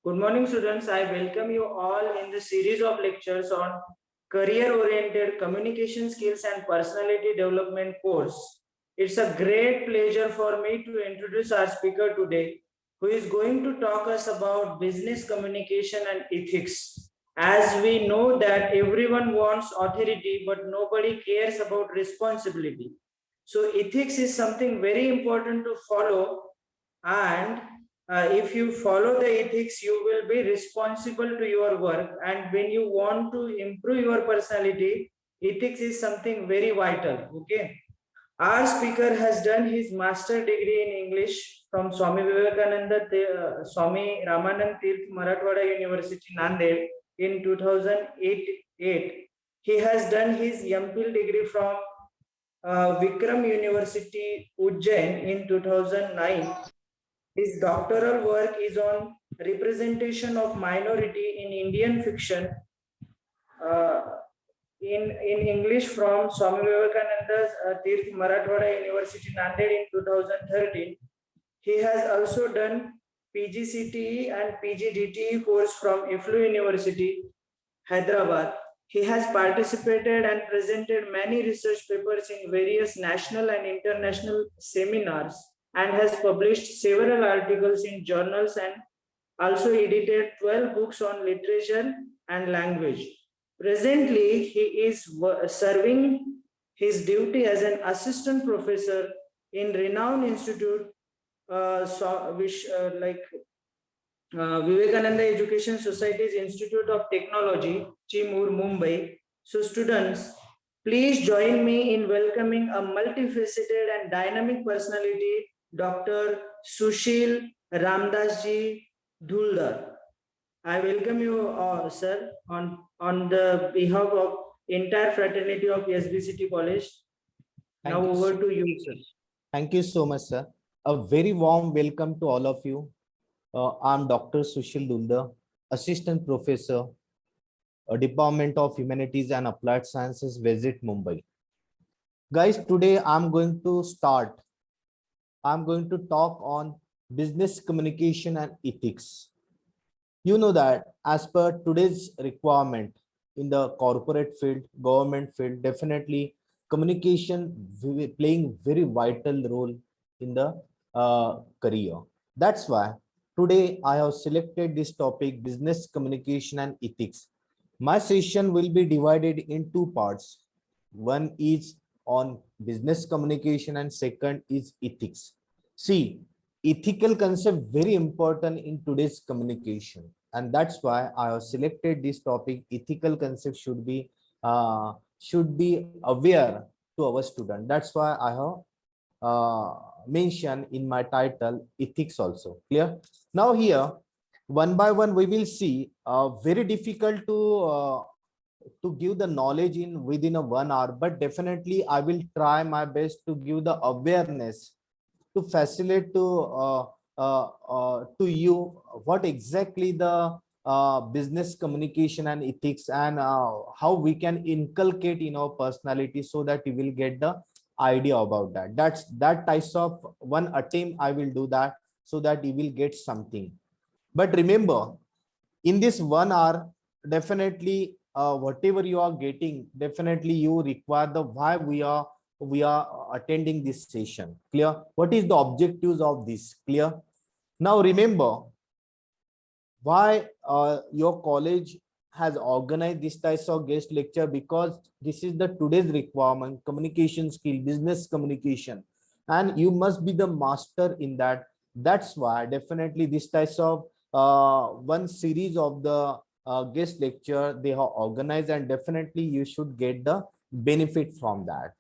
Good morning, students. I welcome you all in the series of lectures on career-oriented communication skills and personality development course. It's a great pleasure for me to introduce our speaker today, who is going to talk us about business communication and ethics. As we know that everyone wants authority, but nobody cares about responsibility. So ethics is something very important to follow, and if you follow the ethics, you will be responsible to your work. And when you want to improve your personality, ethics is something very vital. Okay, our speaker has done his master degree in English from Swami Ramanand Tirth Marathwada University, Nanded in 2008. He has done his MPhil degree from Vikram University, Ujjain in 2009. His doctoral work is on representation of minority in Indian fiction uh, in English from Swami Vivekananda's Tirth Marathwada University, Nanded in 2013. He has also done PGCTE and PGDTE course from IFLU University, Hyderabad. He has participated and presented many research papers in various national and international seminars and has published several articles in journals and also edited 12 books on literature and language. Presently, he is serving his duty as an assistant professor in renowned institute, Vivekananda Education Society's Institute of Technology, Chimur, Mumbai. So students, please join me in welcoming a multifaceted and dynamic personality, Dr. Sushil Ramdasji Dhuldar. I welcome you, sir, on the behalf of entire fraternity of SBCT College. Now over to you, sir. Thank you so much, sir. A very warm welcome to all of you. I'm Dr. Sushil Dhuldar, Assistant Professor, Department of Humanities and Applied Sciences, Visit Mumbai. Guys, today I'm going to talk on business communication and ethics. You know that as per today's requirement in the corporate field, government field, definitely communication playing very vital role in the career. That's why today I have selected this topic, business communication and ethics. My session will be divided in two parts. One is on business communication and second is ethics. See, ethical concept very important in today's communication, and that's why I have selected this topic. Ethical concept should be aware to our student. That's why I have mentioned in my title ethics also. Clear? Now here, one by one, we will see very difficult to give the knowledge in within a 1 hour, but definitely I will try my best to give the awareness to facilitate to you what exactly the business communication and ethics, and how we can inculcate in our personality so that you will get the idea about that. That's that types of one attempt I will do that so that you will get something. But remember, in this 1 hour, definitely whatever you are getting, definitely you require the why we are attending this session. Clear? What is the objectives of this? Clear? Now remember why your college has organized this type of guest lecture, because this is the today's requirement, communication skill, business communication, and you must be the master in that. That's why definitely this type of one series of the guest lecture they have organized, and definitely you should get the benefit from that.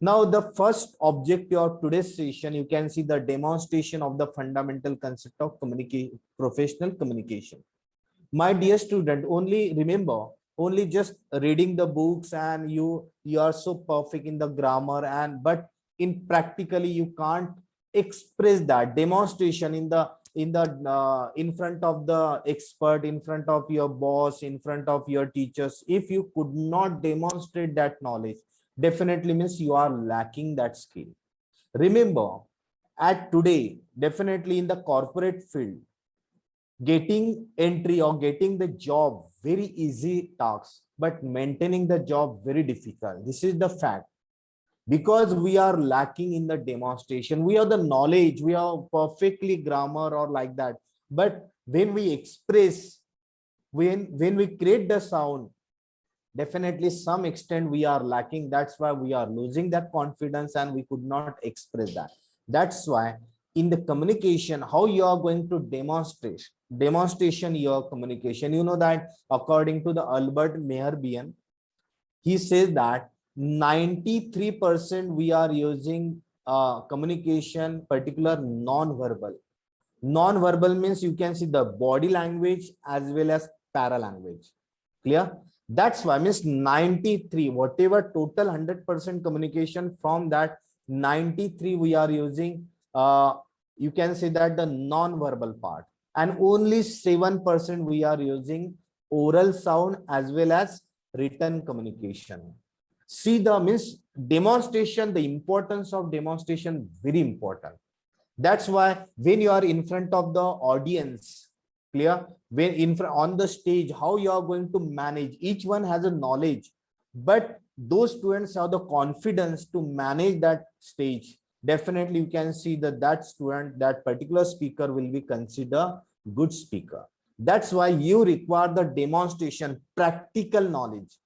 Now, the first objective of today's session, you can see the demonstration of the fundamental concept of professional communication. My dear student, only remember, only just reading the books and you are so perfect in the grammar, and but in practically you can't express that demonstration in front of the expert, in front of your boss, in front of your teachers. If you could not demonstrate that knowledge, definitely means you are lacking that skill. Remember, at today, definitely in the corporate field, getting entry or getting the job very easy task, but maintaining the job very difficult. This is the fact, because we are lacking in the demonstration. We have the knowledge, we are perfectly grammar or like that, but when we express, when we create the sound, definitely some extent we are lacking. That's why we are losing that confidence and we could not express that. That's why in the communication, how you are going to demonstration your communication, you know that according to the Albert Mehrabian, he says that 93% we are using communication, particular non-verbal. Non-verbal means you can see the body language as well as paralanguage. Clear? That's why means 93, whatever total 100% communication, from that 93 we are using, you can say that the non-verbal part, and only 7% we are using oral sound as well as written communication. See the means demonstration, the importance of demonstration, very important. That's why when you are in front of the audience, clear, when in front on the stage, how you are going to manage, each one has a knowledge, but those students have the confidence to manage that stage. Definitely you can see that that student, that particular speaker will be considered good speaker. That's why you require the demonstration, practical knowledge.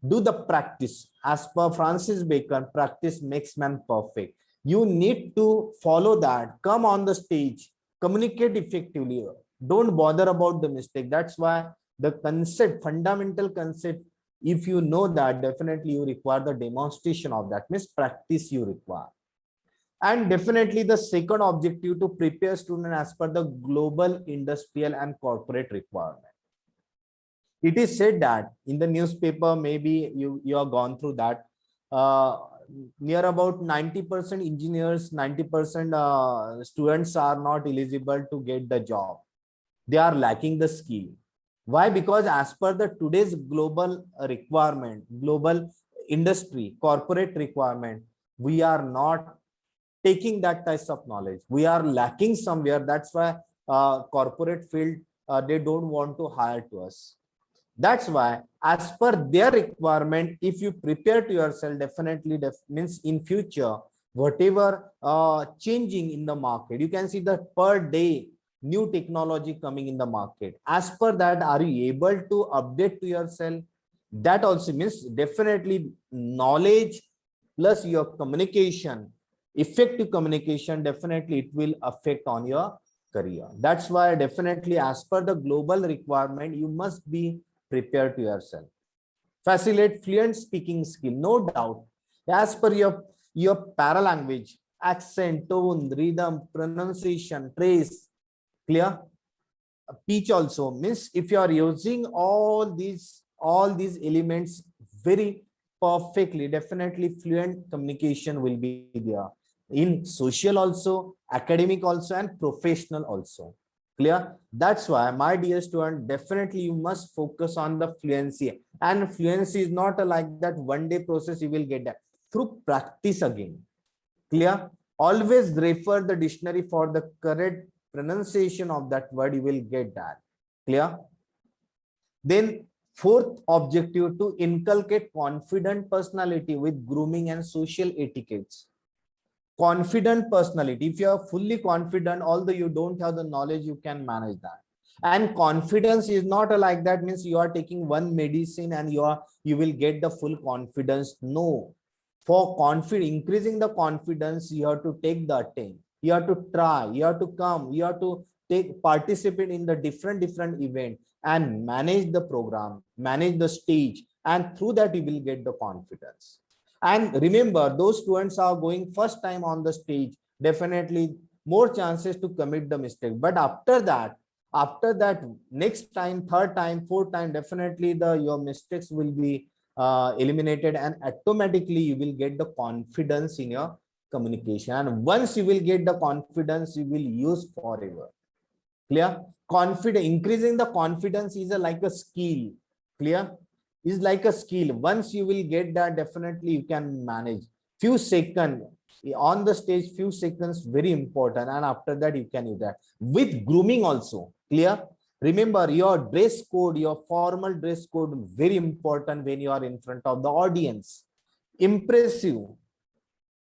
Do the practice. As per Francis Bacon, practice makes man perfect. You need to follow that. Come on the stage, communicate effectively. Don't bother about the mistake. That's why the concept, fundamental concept, if you know that, definitely you require the demonstration of that. Means practice you require. And definitely the second objective, to prepare student as per the global, industrial and corporate requirement. It is said that in the newspaper, maybe you have gone through that, near about 90% engineers, 90% students are not eligible to get the job. They are lacking the skill. Why? Because as per the today's global requirement, global industry, corporate requirement, we are not taking that type of knowledge. We are lacking somewhere. That's why corporate field, they don't want to hire to us. That's why as per their requirement, if you prepare to yourself, definitely means in future, whatever changing in the market, you can see that per day new technology coming in the market. As per that, are you able to update to yourself? That also means definitely knowledge plus your communication, effective communication, definitely it will affect on your career. That's why definitely as per the global requirement, you must be prepared to yourself. Facilitate fluent speaking skill, no doubt. As per your paralanguage, accent, tone, rhythm, pronunciation, trace, clear. Pitch also means if you are using all these elements very perfectly, definitely fluent communication will be there in social also, academic also, and professional also. Clear? That's why, my dear student, definitely you must focus on the fluency. And fluency is not like that one day process you will get that. Through practice again. Clear? Always refer the dictionary for the correct pronunciation of that word, you will get that. Clear? Then fourth objective, to inculcate confident personality with grooming and social etiquettes. Confident personality, if you are fully confident, although you don't have the knowledge, you can manage that. And confidence is not like that means you are taking one medicine and you will get the full confidence. No, for increasing the confidence, you have to take the attempt, you have to try, you have to come, you have to participate in the different event and manage the program, manage the stage, and through that you will get the confidence. And remember, those students are going first time on the stage, definitely more chances to commit the mistake. But after that, next time, third time, fourth time, definitely your mistakes will be eliminated, and automatically you will get the confidence in your communication. And once you will get the confidence, you will use forever. Clear? Increasing the confidence is like a skill. Clear? Is like a skill. Once you will get that, definitely you can manage. Few seconds on the stage, few seconds very important, and after that you can use that with grooming also. Clear? Remember your dress code, your formal dress code, very important when you are in front of the audience. Impressive,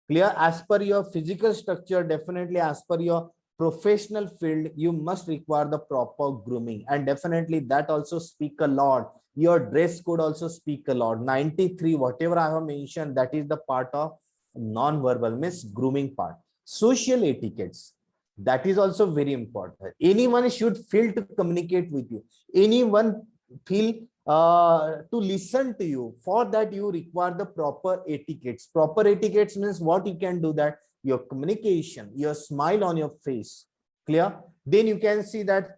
clear, as per your physical structure, definitely as per your professional field, you must require the proper grooming, and definitely that also speak a lot. Your dress code also speak a lot. 93, whatever I have mentioned, that is the part of non-verbal, means grooming part. Social etiquettes, that is also very important. Anyone should feel to communicate with you, anyone feel to listen to you. For that you require the proper etiquettes. Proper etiquettes means what you can do, that your communication, your smile on your face, clear, then you can see that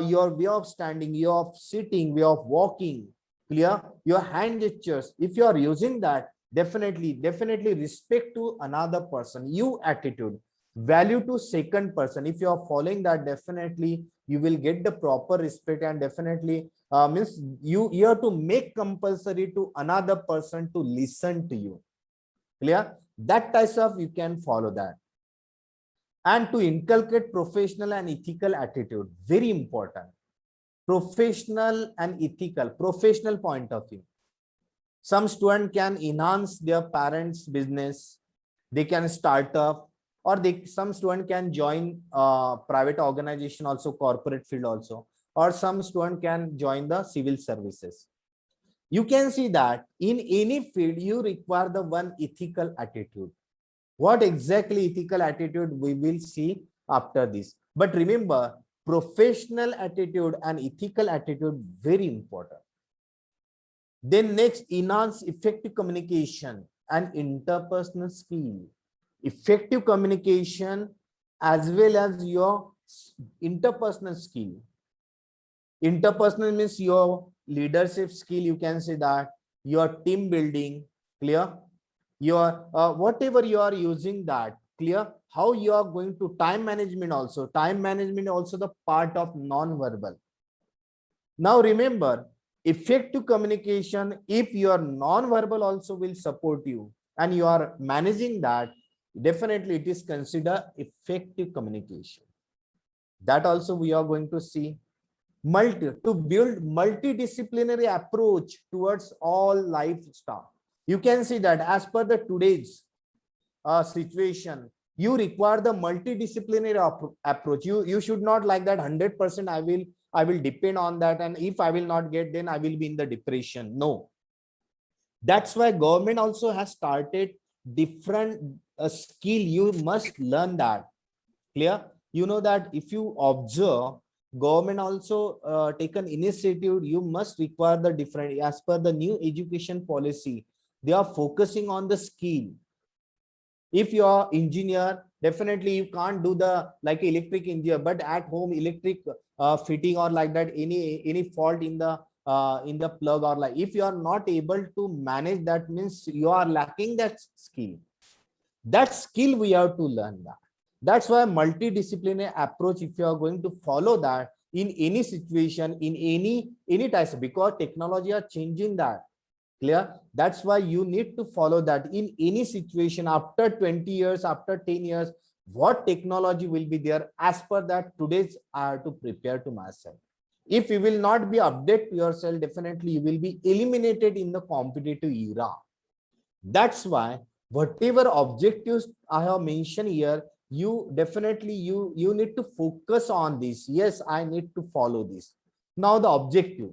your way of standing, way of sitting, way of walking, clear, your hand gestures, if you are using that, definitely respect to another person, you attitude, value to second person, if you are following that, definitely you will get the proper respect, and definitely means you have to make compulsory to another person to listen to you, clear, that types of you can follow that. And to inculcate professional and ethical attitude, very important. Professional and ethical, professional point of view, some student can enhance their parents business, they can start up, or some student can join private organization also, corporate field also, or some student can join the civil services. You can see that in any field you require the one ethical attitude. What exactly ethical attitude we will see after this, but remember professional attitude and ethical attitude very important. Then next, enhance effective communication and interpersonal skill. Effective communication as well as your interpersonal skill. Interpersonal means your leadership skill, you can say that, your team building, clear, your whatever you are using that, clear, how you are going to time management also. Time management also the part of non-verbal. Now remember, effective communication, if your non-verbal also will support you and you are managing that, definitely it is considered effective communication. That also we are going to see. To build multidisciplinary approach towards all life stuff. You can see that as per the today's situation, you require the multidisciplinary approach. You should not like that 100% I will depend on that, and if I will not get, then I will be in the depression. No, that's why government also has started different skill, you must learn that, clear. You know that if you observe, government also taken initiative, you must require the different, as per the new education policy, they are focusing on the skill. If you are engineer, definitely you can't do the like electric engineer, but at home electric fitting or like that, any fault in the plug, or like if you are not able to manage that, means you are lacking that skill. That skill we have to learn that. That's why multidisciplinary approach, if you are going to follow that in any situation, in any types, because technology are changing that, clear, that's why you need to follow that in any situation. After 20 years, after 10 years, what technology will be there, as per that today's I have to prepare to myself. If you will not be update yourself, definitely you will be eliminated in the competitive era. That's why whatever objectives I have mentioned here, you definitely you need to focus on this. Yes, I need to follow this. Now the objective,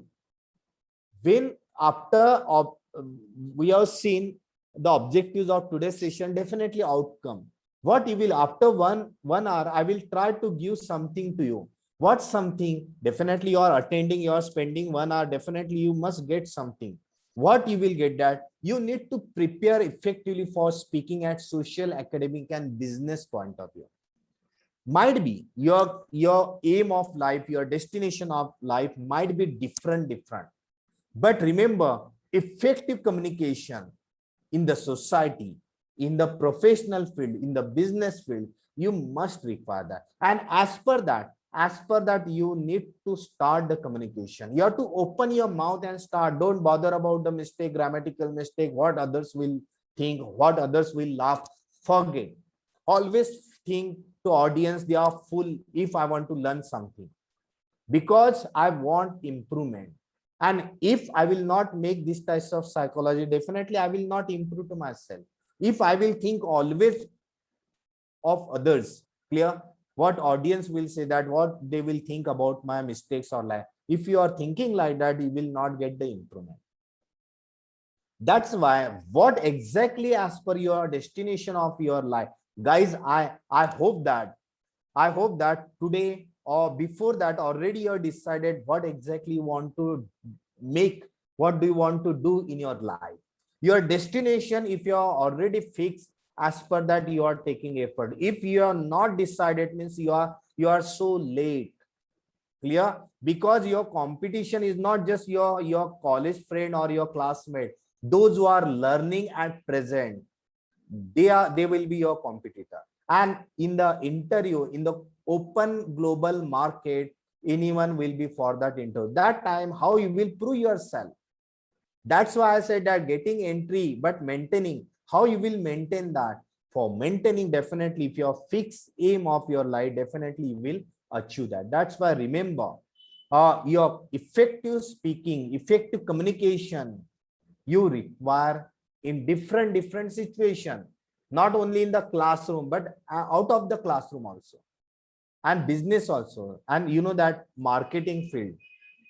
when after we have seen the objectives of today's session, definitely outcome, what you will, after one hour I will try to give something to you. What something? Definitely you are attending, you are spending 1 hour, definitely you must get something. What you will get, that you need to prepare effectively for speaking at social, academic and business point of view. Might be your aim of life, your destination of life might be different, but remember, effective communication in the society, in the professional field, in the business field, you must require that. And as per that, you need to start the communication. You have to open your mouth and start. Don't bother about the mistake, grammatical mistake, what others will think, what others will laugh. Forget. Always think to audience, they are full if I want to learn something. because I want improvement. And if I will not make this types of psychology, definitely I will not improve to myself. If I will think always of others, clear, what audience will say, that what they will think about my mistakes or life. If you are thinking like that, you will not get the improvement. That's why what exactly as per your destination of your life, guys, I hope that today or before that already you decided what exactly you want to make, what do you want to do in your life. Your destination, if you are already fixed, as per that you are taking effort. If you are not decided, means you are so late. Clear? Because your competition is not just your college friend or your classmate. Those who are learning at present, they will be your competitor. And in the interview, in the open global market, anyone will be for that interview. That time, how you will prove yourself. That's why I said that getting entry, but maintaining, how you will maintain that. For maintaining, definitely, if your fixed aim of your life, definitely you will achieve that. That's why remember, your effective speaking, effective communication, you require in different situation, not only in the classroom, but out of the classroom also, and business also. And you know that marketing field,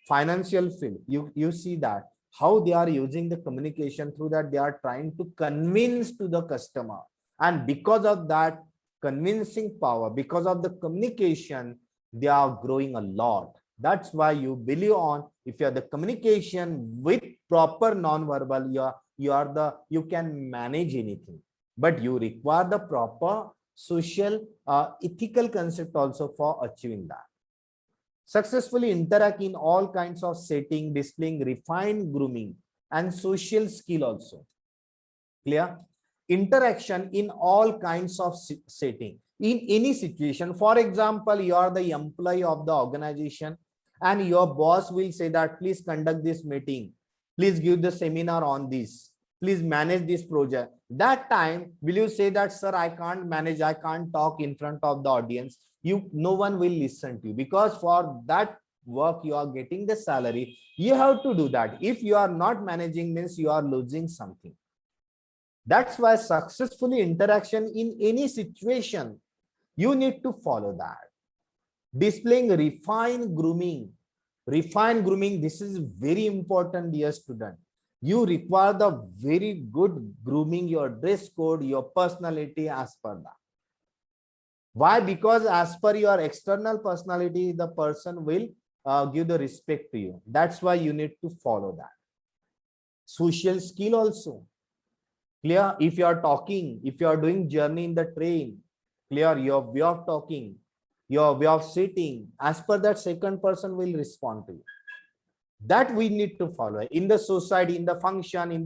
financial field, you see that how they are using the communication, through that they are trying to convince to the customer. And because of that convincing power, because of the communication, they are growing a lot. That's why you believe on, if you are the communication with proper non-verbal, you can manage anything. But you require the proper social ethical concept also for achieving that. Successfully interact in all kinds of setting, displaying refined grooming and social skill also. Clear? Interaction in all kinds of setting, in any situation. For example, you are the employee of the organization and your boss will say that please conduct this meeting, please give the seminar on this, please manage this project. That time, will you say that, sir, I can't manage, I can't talk in front of the audience? No one will listen to you, because for that work you are getting the salary. You have to do that. If you are not managing, means you are losing something. That's why successfully interaction in any situation, you need to follow that. Displaying refined grooming. Refined grooming, this is very important, dear student. You require the very good grooming, your dress code, your personality as per that. Why? Because as per your external personality, the person will give the respect to you. That's why you need to follow that. Social skill also. Clear? If you are talking, if you are doing journey in the train, clear, your way of talking, your way of sitting, as per that, second person will respond to you. That we need to follow in the society, in the function, in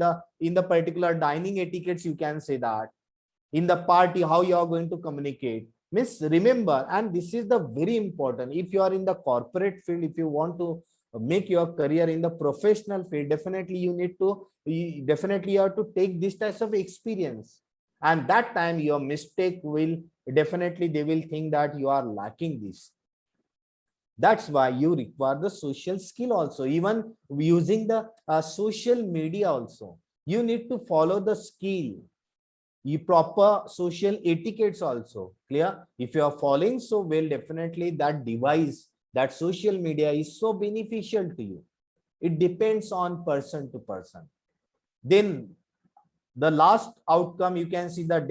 the particular dining etiquettes. You can say that in the party, how you are going to communicate. Miss, remember, and this is the very important. If you are in the corporate field, if you want to make your career in the professional field, definitely you definitely have to take this types of experience. And that time your mistake will definitely, they will think that you are lacking this. That's why you require the social skill also. Even using the social media also, you need to follow the skill. You proper social etiquettes also. Clear? If you are following so well, definitely that device, that social media is so beneficial to you. It depends on person to person. Then the last outcome, you can see the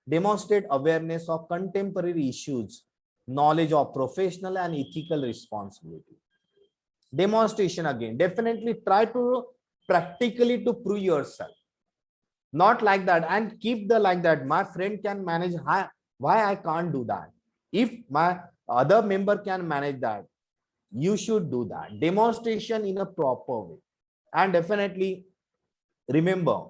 demonstrate awareness of contemporary issues, knowledge of professional and ethical responsibility. Demonstration, again, definitely try to practically to prove yourself. Not like that and keep the like that my friend can manage, why I can't do that? If my other member can manage that, you should do that. Demonstration in a proper way. And definitely remember,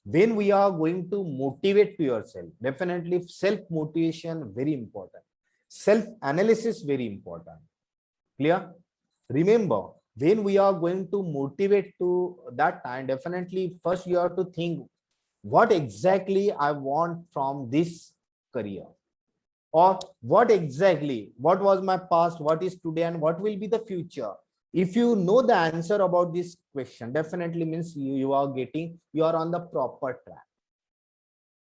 when we are going to motivate to yourself, definitely self motivation very important, self analysis very important. Clear? Remember, when we are going to motivate to that time, definitely first you have to think what exactly I want from this career. or what exactly, what was my past, what is today, and what will be the future. If you know the answer about this question, definitely means you are getting, you are on the proper track.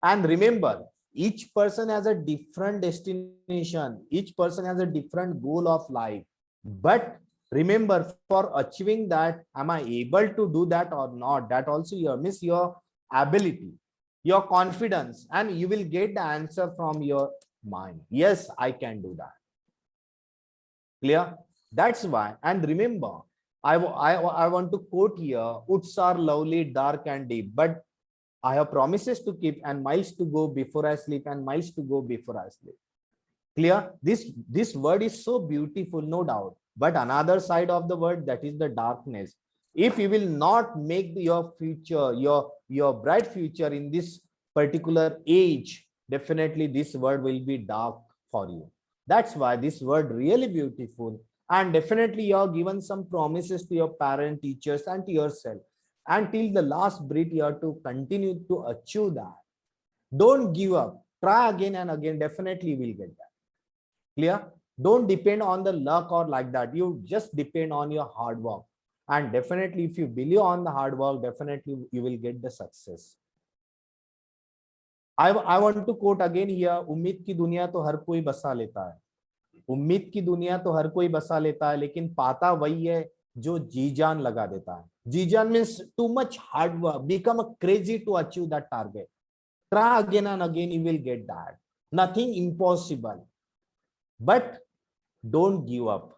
And remember, each person has a different destination, each person has a different goal of life. But remember, for achieving that, am I able to do that or not? That also your miss your ability, your confidence, and you will get the answer from your mind. Yes, I can do that. Clear? That's why. And remember, I want to quote here: "Woods are lovely, dark and deep, but I have promises to keep and miles to go before I sleep and miles to go before I sleep." Clear? This word is so beautiful, no doubt. But another side of the word, that is the darkness. If you will not make your future, your bright future in this particular age, definitely this word will be dark for you. That's why this word really beautiful. And definitely you are given some promises to your parent, teachers, and to yourself. Until the last breath, you have to continue to achieve that. Don't give up. Try again and again. Definitely will get that. Clear? Don't depend on the luck or like that. You just depend on your hard work. And definitely, if you believe on the hard work, definitely you will get the success. I want to quote again here: उम्मीद की दुनिया तो हर कोई बसा लेता है, उम्मीद की दुनिया तो हर कोई बसा लेता है, लेकिन पाता वही है जो जी जान लगा देता है. जी जान means too much hard work, become a crazy to achieve that target. Try again and again, you will get that. Nothing impossible. But don't give up.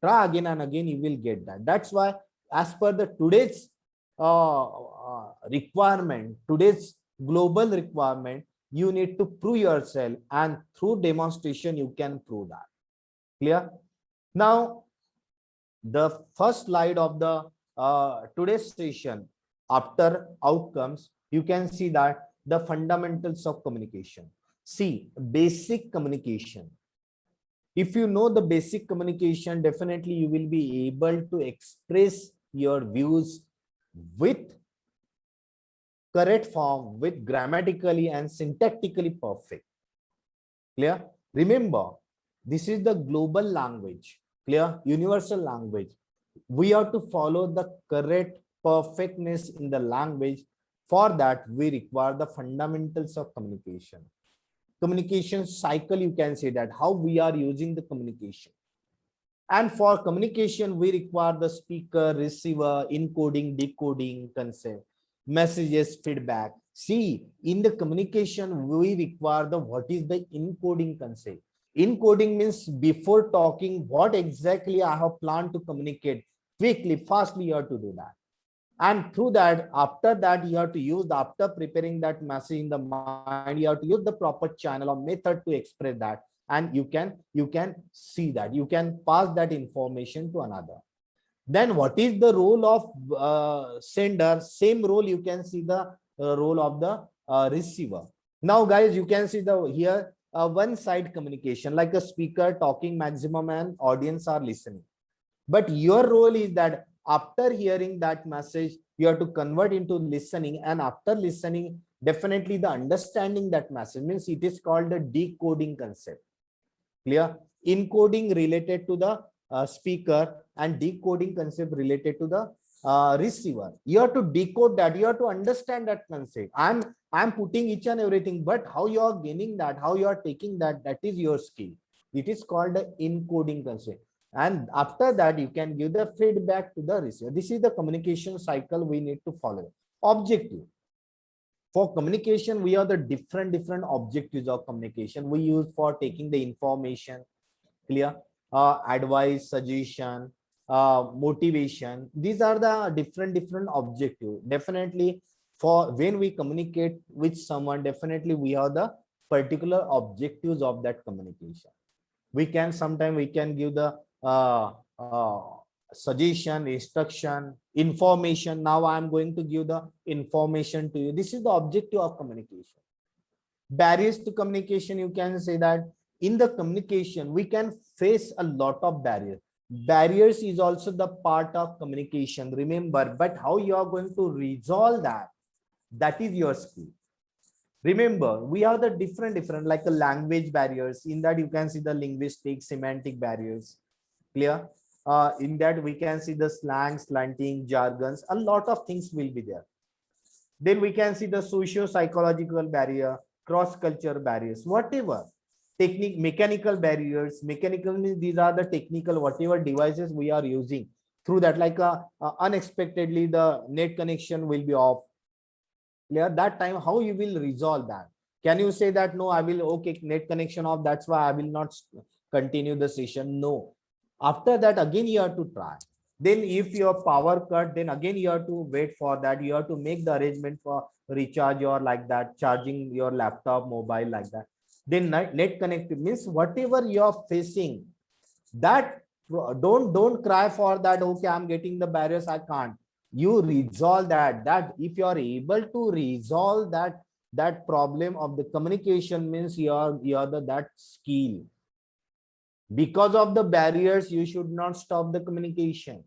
Try again and again, you will get that. That's why, as per the today's requirement, today's global requirement, you need to prove yourself, and through demonstration you can prove that. Clear? Now, the first slide of the today's session, after outcomes, you can see that the fundamentals of communication. See, basic communication. If you know the basic communication, definitely you will be able to express your views with correct form, with grammatically and syntactically perfect. Clear? Remember, this is the global language. Clear? Universal language. We have to follow the correct perfectness in the language. For that, we require the fundamentals of communication. Communication cycle, you can say that, how we are using the communication. And for communication, we require the speaker, receiver, encoding, decoding concept, messages, feedback. See, in the communication, we require the what is the encoding concept. Encoding means before talking, what exactly I have planned to communicate quickly, fastly, you have to do that. And through that, after that, you have to use the, after preparing that message in the mind, you have to use the proper channel or method to express that. And you can see that, you can pass that information to another. Then what is the role of sender? Same role, you can see the role of the receiver. Now guys, you can see the here one side communication, like a speaker talking maximum and audience are listening. But your role is that after hearing that message, you have to convert into listening, and after listening, definitely the understanding that message, means it is called the decoding concept. Clear? Encoding related to the speaker and decoding concept related to the receiver. You have to decode that, you have to understand that concept. I'm putting each and everything, but how you are gaining that, how you are taking that, that is your skill. It is called the encoding concept. And after that, you can give the feedback to the receiver. This is the communication cycle we need to follow. Objective. For communication, we have the different objectives of communication. We use for taking the information. Clear? Advice, suggestion, motivation. These are the different objectives. Definitely, for when we communicate with someone, definitely we have the particular objectives of that communication. We can sometimes we can give the suggestion, instruction, information. Now I am going to give the information to you. This is the objective of communication. Barriers to communication, you can say that in the communication we can face a lot of barriers. Barriers is also the part of communication, remember, but how you are going to resolve that, that is your skill. Remember, we have the different like the language barriers. In that, you can see the linguistic, semantic barriers. Clear? In that, we can see the slang, slanting, jargons. A lot of things will be there. Then we can see the socio-psychological barrier, cross-culture barriers, whatever. Technique, mechanical barriers. Mechanical means these are the technical, whatever devices we are using. Through that, like unexpectedly, the net connection will be off. Clear? That time, how you will resolve that? Can you say that no, I will okay, net connection off, that's why I will not continue the session? No. After that, again you have to try. Then if your power cut, then again you have to wait for that. You have to make the arrangement for recharge or like that, charging your laptop, mobile, like that. Then net connect means whatever you are facing, that don't cry for that. Okay, I'm getting the barriers, I can't. You resolve that if you are able to resolve that problem of the communication, means you're the that skill. Because of the barriers, you should not stop the communication.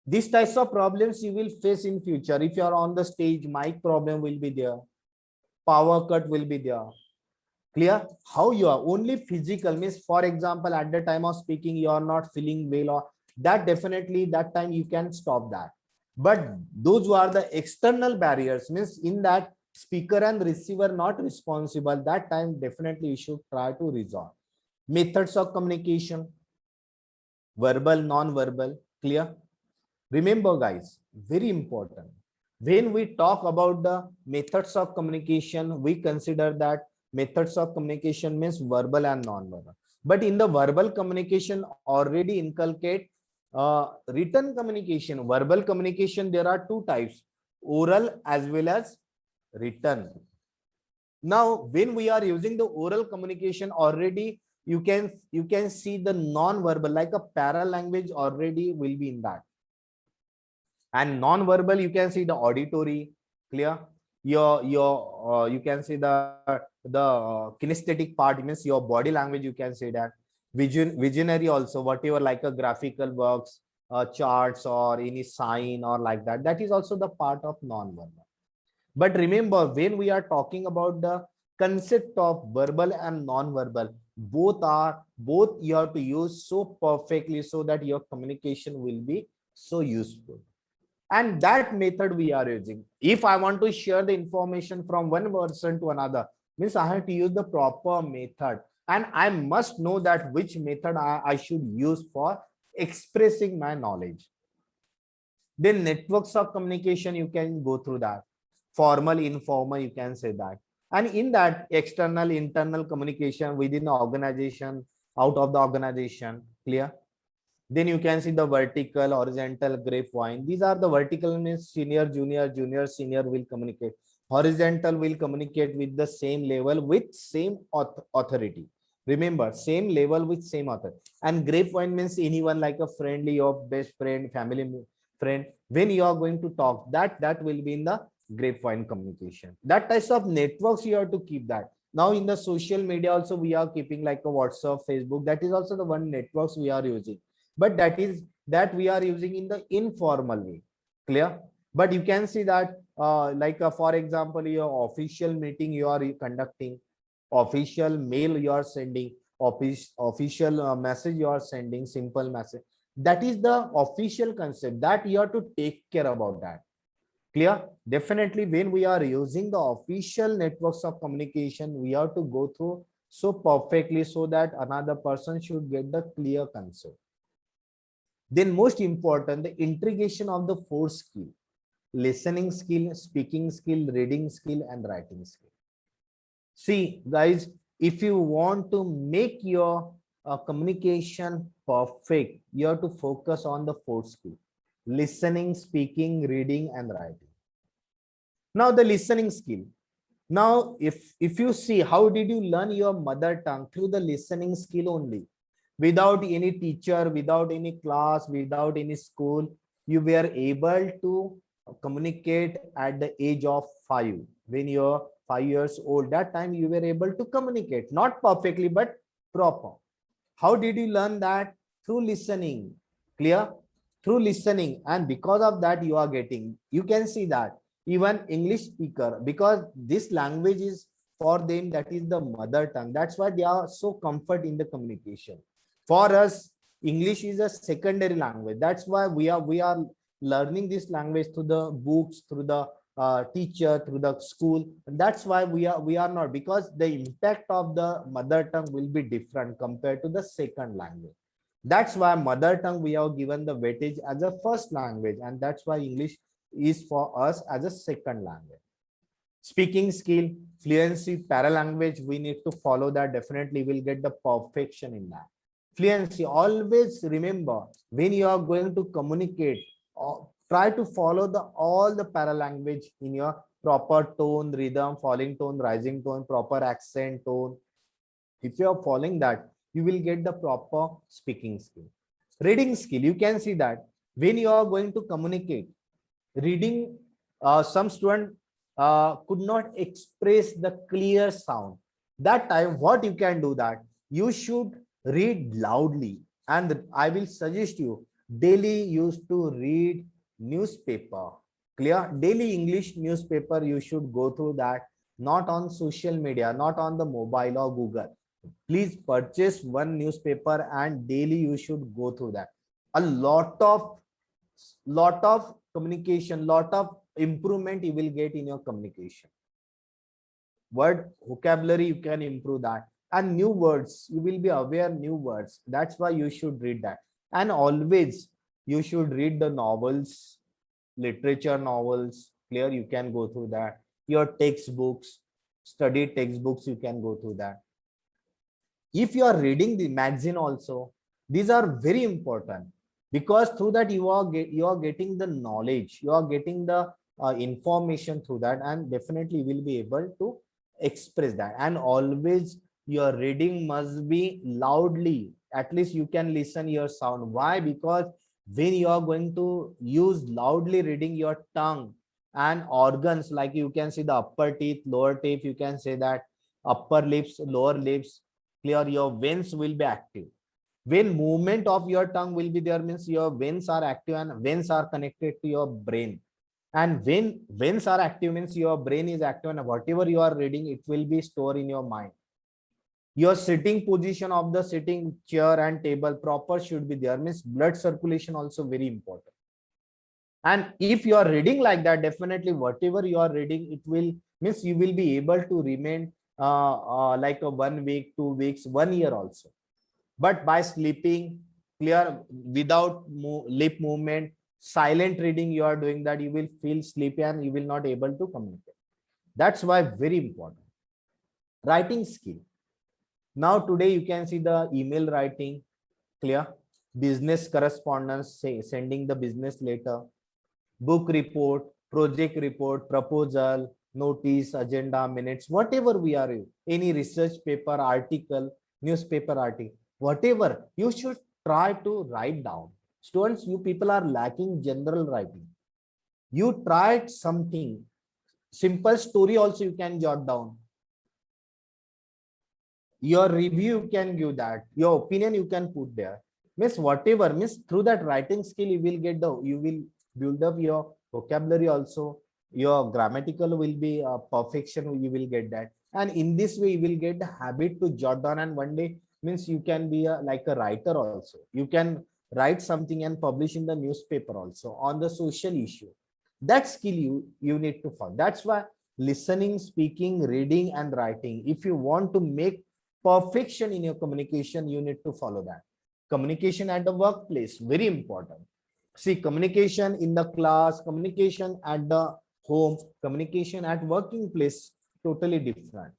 These types of problems you will face in future. If you are on the stage, mic problem will be there, power cut will be there. Clear? How you are only physical means, for example, at the time of speaking you are not feeling well, or that definitely that time you can stop that. But those who are the external barriers, means in that speaker and receiver not responsible, that time definitely you should try to resolve. Methods of communication, verbal, non-verbal. Clear? Remember guys, very important, when we talk about the methods of communication, we consider that methods of communication means verbal and non-verbal. But in the verbal communication already inculcate written communication. Verbal communication, there are two types, oral as well as written. Now when we are using the oral communication, already you can see the non-verbal, like a para language already will be in that. And non-verbal, you can see the auditory. Clear? Your you can see the kinesthetic part, means your body language, you can say that. Visionary also, whatever, like a graphical works, charts or any sign or like that, that is also the part of non-verbal. But remember, when we are talking about the concept of verbal and non-verbal, both you have to use so perfectly so that your communication will be so useful. And that method we are using. If I want to share the information from one person to another, means I have to use the proper method, and I must know that which method I should use for expressing my knowledge. Then networks of communication, you can go through that. Formal, informal, you can say that. And in that, external, internal communication within the organization, out of the organization. Clear? Then you can see the vertical, horizontal, grapevine. These are the vertical means senior, junior, junior, senior will communicate. Horizontal will communicate with the same level with same authority. Remember, same level with same authority. And grapevine means anyone, like a friendly, your best friend, family friend. When you are going to talk, that will be in the grapevine communication. That types of networks you have to keep that. Now in the social media also we are keeping like a WhatsApp, Facebook. That is also the one networks we are using, but that we are using in the informal way. Clear? But you can see that for example, your official meeting you are conducting, official mail you are sending, official message you are sending, simple message, that is the official concept that you have to take care about that. Clear? Definitely when we are using the official networks of communication, we have to go through so perfectly so that another person should get the clear concept. Then most important, the integration of the four skill: listening skill, speaking skill, reading skill, and writing skill. See guys, if you want to make your communication perfect, you have to focus on the four skill: listening, speaking, reading, and writing. Now the listening skill. Now if you see, how did you learn your mother tongue? Through the listening skill only. Without any teacher, without any class, without any school, you were able to communicate at the age of 5. When you're 5 years old, that time you were able to communicate, not perfectly but proper. How did you learn that? Through listening. Clear? Through listening. And because of that you are getting, you can see that even English speaker, because this language is for them, that is the mother tongue. That's why they are so comfort in the communication. For us, English is a secondary language. That's why we are learning this language through the books, through the teacher, through the school. And that's why we are not, because the impact of the mother tongue will be different compared to the second language. That's why mother tongue we have given the weightage as a first language, and that's why English is for us as a second language. Speaking skill, fluency, paralanguage, we need to follow that. Definitely we'll get the perfection in that. Fluency, always remember, when you are going to communicate, try to follow the all the paralanguage in your proper tone, rhythm, falling tone, rising tone, proper accent tone. If you are following that, you will get the proper speaking skill. Reading skill, you can see that when you are going to communicate, reading, some student could not express the clear sound. That time, what you can do, that you should read loudly. And I will suggest you daily used to read newspaper. Clear? Daily English newspaper, you should go through that, not on social media, not on the mobile or Google. Please purchase one newspaper and daily you should go through that. A lot of communication, lot of improvement you will get in your communication. Word vocabulary, you can improve that. And new words, you will be aware new words. That's why you should read that. And always you should read the novels, literature novels. Clear? You can go through that. Your textbooks, study textbooks, you can go through that. If you are reading the magazine also, these are very important, because through that you are getting the knowledge, you are getting the information through that, and definitely will be able to express that. And always your reading must be loudly, at least you can listen your sound. Why? Because when you are going to use loudly reading, your tongue and organs, like you can see the upper teeth, lower teeth, you can say that upper lips, lower lips, clear, your veins will be active. When movement of your tongue will be there, means your veins are active, and veins are connected to your brain. And when veins are active, means your brain is active, and whatever you are reading, it will be stored in your mind. Your sitting position of the sitting chair and table proper should be there, means blood circulation also very important. And if you are reading like that, definitely whatever you are reading, it will, means you will be able to remain like a 1 week, 2 weeks, 1 year also. But by sleeping, clear, without lip movement, silent reading, you are doing that, you will feel sleepy and you will not able to communicate. That's why very important. Writing skill. Now today you can see the email writing, clear, business correspondence, say sending the business letter, book report, project report, proposal, notice, agenda, minutes, whatever we are in, any research paper, article, newspaper article, whatever, you should try to write down. Students, you people are lacking general writing. You tried something, simple story also you can jot down. Your review can give that, your opinion you can put there. Miss whatever, miss through that writing skill, you will get you will build up your vocabulary also, your grammatical will be perfection, you will get that. And in this way you will get the habit to jot down, and one day, means you can be like a writer also. You can write something and publish in the newspaper also on the social issue. That skill you need to follow. That's why listening, speaking, reading and writing, if you want to make perfection in your communication, you need to follow that. Communication at the workplace, very important. See, communication in the class, communication at the home, communication at working place, totally different.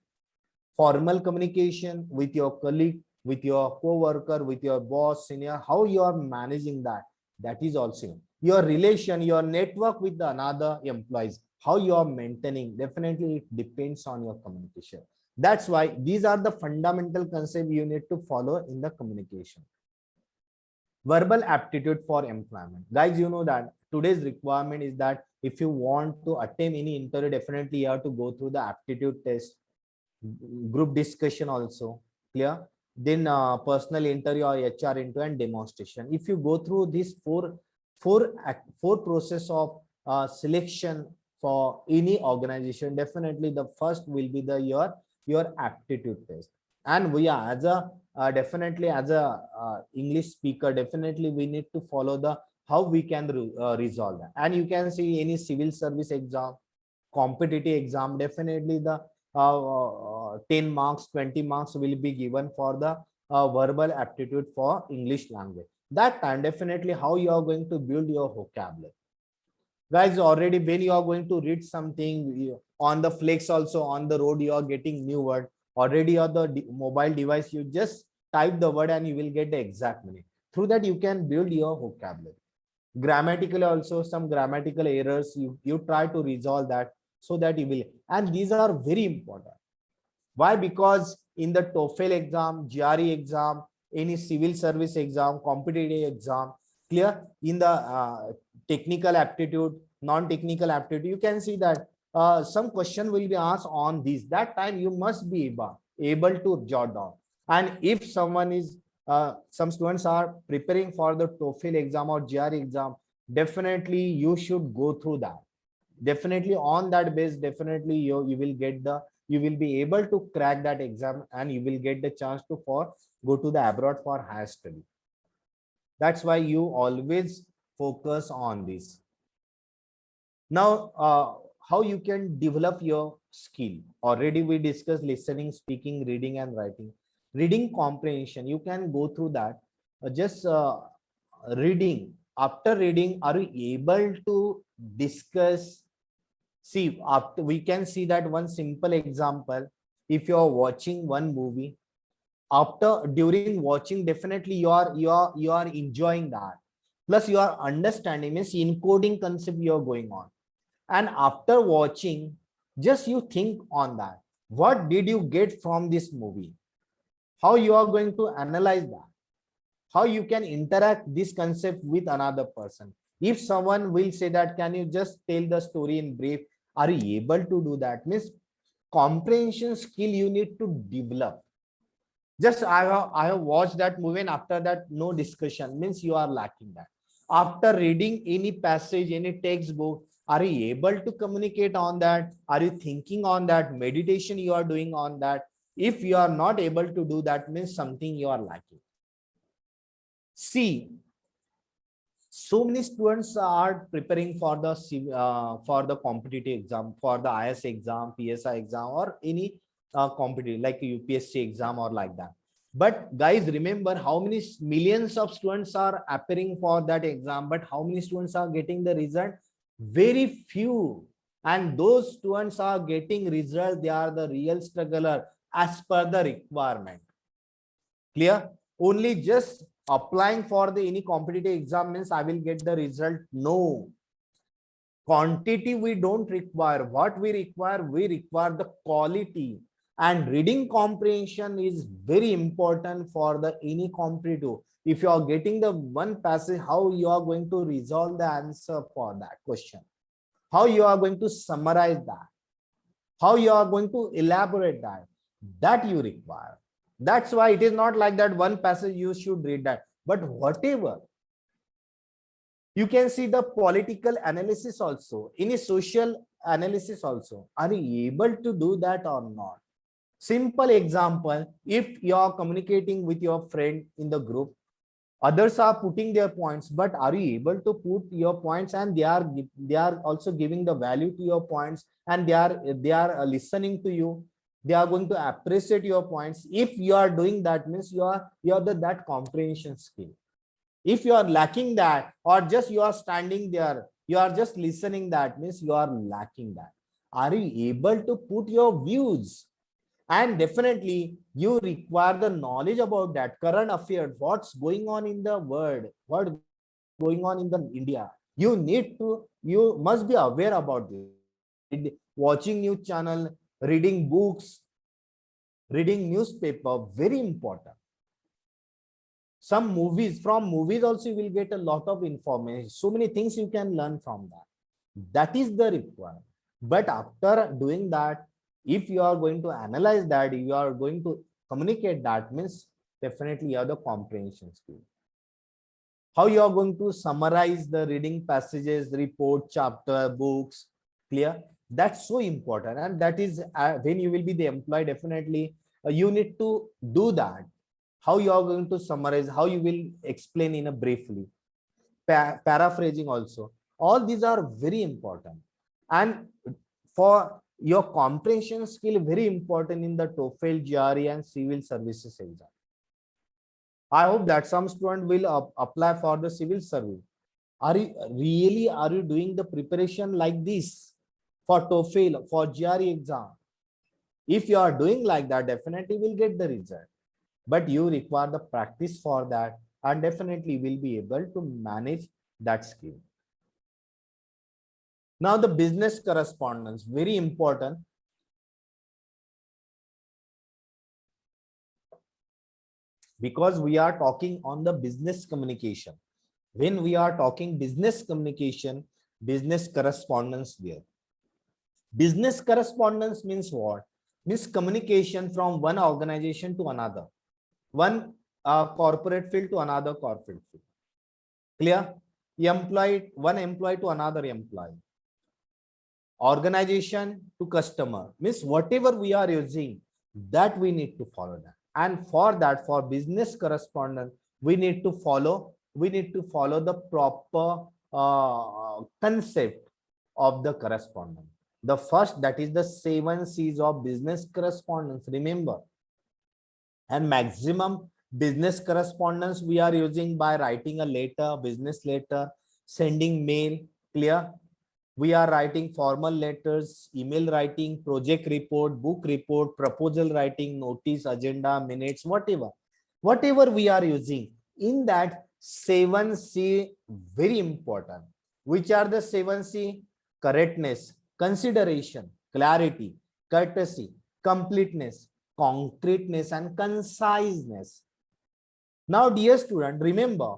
Formal communication with your colleague, with your co-worker, with your boss, senior, how you are managing that, that is also your relation, your network with the another employees, how you are maintaining, definitely it depends on your communication. That's why these are the fundamental concepts you need to follow in the communication. Verbal aptitude for employment. Guys, you know that today's requirement is that if you want to attain any interview, definitely you have to go through the aptitude test, group discussion also, clear? Then personal interview or HR interview and demonstration. If you go through these four process of selection for any organization, definitely the first will be the your aptitude test. And we are as a definitely as a English speaker, definitely we need to follow the how we can resolve that. And you can see any civil service exam, competitive exam, definitely the 10 marks, 20 marks will be given for the verbal aptitude for English language. That time, definitely how you are going to build your vocabulary. Guys, already when you are going to read something on the flex, also on the road, you are getting new word. Already on the mobile device, you just type the word and you will get the exact meaning. Through that, you can build your vocabulary. Grammatically also, some grammatical errors, you try to resolve that so that you will. And these are very important. Why? Because in the TOEFL exam, GRE exam, any civil service exam, competitive exam, clear, in the technical aptitude, non-technical aptitude, you can see that some question will be asked on this. That time you must be able to jot down. And if someone is, some students are preparing for the TOEFL exam or GRE exam, definitely you should go through that. Definitely on that base, definitely you will get the, you will be able to crack that exam and you will get the chance to for go to the abroad for higher study. That's why you always focus on this. Now, how you can develop your skill? Already we discussed listening, speaking, reading, and writing. Reading comprehension, you can go through that. Just reading. After reading, are you able to discuss? See, after we can see that one simple example. If you are watching one movie, after during watching, definitely you are enjoying that. Plus, you are understanding, means encoding concept you are going on. And after watching, just you think on that. What did you get from this movie? How you are going to analyze that? How you can interact this concept with another person? If someone will say that, can you just tell the story in brief? Are you able to do that? Means comprehension skill you need to develop. Just I have watched that movie and after that no discussion, means you are lacking that. After reading any passage, any textbook, are you able to communicate on that? Are you thinking on that? Meditation you are doing on that? If you are not able to do that, means something you are lacking. See, so many students are preparing for the competitive exam, for the IS exam, PSI exam, or any competitive like UPSC exam or like that. But guys, remember how many millions of students are appearing for that exam, but how many students are getting the result? Very few. And those students are getting result, they are the real struggler as per the requirement. Clear? Only just applying for the any competitive exam means I will get the result. No. Quantity we don't require. What we require the quality. And reading comprehension is very important for the any competitive. If you are getting the one passage, how you are going to resolve the answer for that question? How you are going to summarize that? How you are going to elaborate that? That you require. That's why it is not like that one passage you should read that, but whatever. You can see the political analysis also, any social analysis also. Are you able to do that or not? Simple example, if you are communicating with your friend in the group, others are putting their points, but are you able to put your points and they are also giving the value to your points and they are listening to you? They are going to appreciate your points. If you are doing that, means you are that comprehension skill. If you are lacking that, or just you are standing there, you are just listening, that means you are lacking that. Are you able to put your views? And definitely you require the knowledge about that current affairs, what's going on in the world, what's going on in the India. You must be aware about this. Watching news channel, reading books, reading newspaper, very important. Some movies, from movies also you will get a lot of information. So many things you can learn from that. That is the requirement. But after doing that, if you are going to analyze that, you are going to communicate that, means definitely you have the comprehension skill. How you are going to summarize the reading passages, report, chapter, books, Clear? That's so important, and that is when you will be the employee, definitely you need to do that. How you are going to summarize, how you will explain in a briefly, paraphrasing also. All these are very important, and for your comprehension skill, very important in the TOEFL, GRE, and civil services exam. I hope that some student will apply for the civil service. Are you doing the preparation like this for TOEFL, for GRE exam? If you are doing like that, definitely will get the result. But you require the practice for that, and definitely will be able to manage that skill. Now the business correspondence, very important. Because we are talking on the business communication. When we are talking business communication, business correspondence there. Business correspondence means what? Means communication from one organization to another, one corporate field to another corporate field. Clear? One employee to another employee, organization to customer. Means whatever we are using, that we need to follow that. And for that, for business correspondence, we need to follow the proper concept of the correspondence. The first, that is the 7 C's of business correspondence, remember. And maximum business correspondence we are using by writing a letter, business letter, sending mail. Clear? We are writing formal letters, email writing, project report, book report, proposal writing, notice, agenda, minutes, whatever we are using. In that 7C, very important. Which are the 7C? Correctness, consideration, clarity, courtesy, completeness, concreteness, and conciseness. Now, dear student, remember,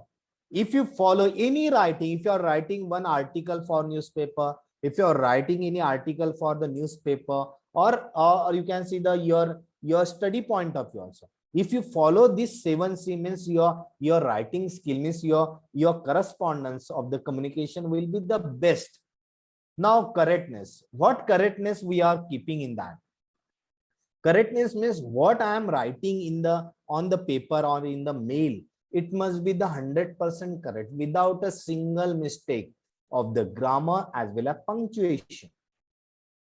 if you follow any writing, if you are writing one article for newspaper, if you are writing any article for the newspaper, or you can see your study point of view also. If you follow this 7C, means your writing skill, means your correspondence of the communication will be the best. Now, correctness. What correctness we are keeping in that? Correctness means what I am writing on the paper or in the mail, it must be the 100% correct without a single mistake of the grammar as well as punctuation.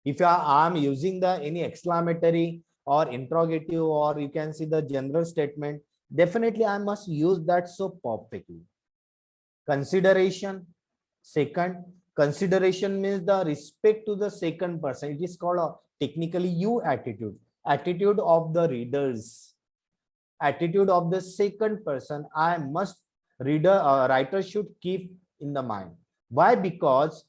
If I am using any exclamatory or interrogative, or you can see the general statement, definitely I must use that so perfectly. Consideration. Second, consideration means the respect to the second person. It is called technically you attitude of the readers, attitude of the second person. I must writer should keep in the mind. Why? Because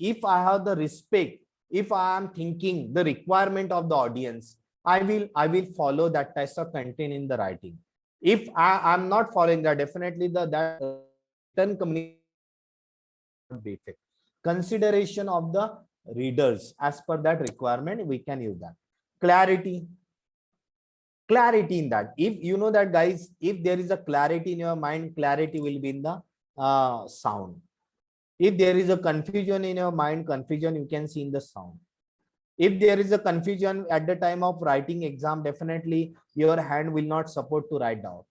if I have the respect, if I am thinking the requirement of the audience, I will follow that type of content in the writing. If I am not following that, definitely that written communication defect. Consideration of the readers, as per that requirement, we can use that. Clarity in that. If you know that, guys, if there is a clarity in your mind, clarity will be in the sound. If there is a confusion in your mind, confusion you can see in the sound. If there is a confusion at the time of writing exam, definitely your hand will not support to write down.